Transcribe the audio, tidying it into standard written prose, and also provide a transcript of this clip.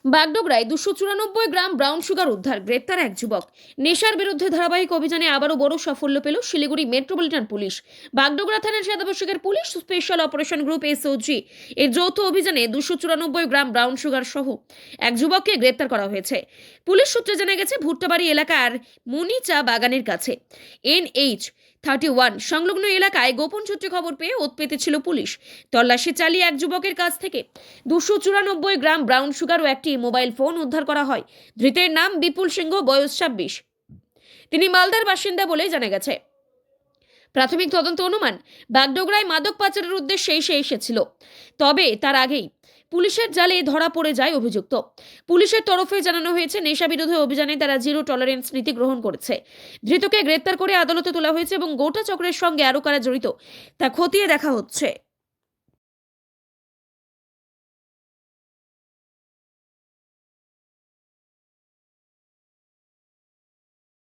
বাগডোগরায় 294 gram brown sugar উদ্ধার, গ্রেপ্তার এক যুবক। নেশার বিরুদ্ধে ধারাবাহিক অভিযানে আবারও বড় সাফল্য পেল শিলিগুড়ি মেট্রোপলিটন পুলিশ। বাগডোগরা থানার সাদাপোশাকের police special operation group SOG এর যৌথ অভিযানে 294 গ্রাম ব্রাউন সুগার সহ এক যুবককে গ্রেপ্তার করা হয়েছে। পুলিশ সূত্রে জানা গেছে, ভুট্টাবাড়ি এলাকার মুনি চা বাগানের কাছে NH-31 সংলগ্ন এলাকায় গোপন সূত্রে খবর পেয়ে ওত পেতে ছিল পুলিশ। তল্লাশি চালিয়ে এক যুবকের কাছ থেকে 294 গ্রাম ব্রাউন সুগার ও একটি মোবাইল ফোন উদ্ধার করা হয়। ধৃতের নাম বিপুল সিংহ, বয়স 26। তিনি মালদার বাসিন্দা বলে জানা গেছে। প্রাথমিক তদন্ত অনুমান, বাগডোগরায় মাদক পাচারের উদ্দেশ্যে সে এসেছিল। তবে তার আগেই পুলিশের জালে ধরা পড়ে যায় অভিযুক্ত। পুলিশের তরফে জানানো হয়েছে, নেশা বিরোধী অভিযানে তারা জিরো টলারেন্স নীতি গ্রহণ করেছে। ধৃতকে গ্রেপ্তার করে আদালতে তোলা হয়েছে এবং গোটা চক্রের সঙ্গে আরও কারা জড়িত তা খতিয়ে দেখা হচ্ছে।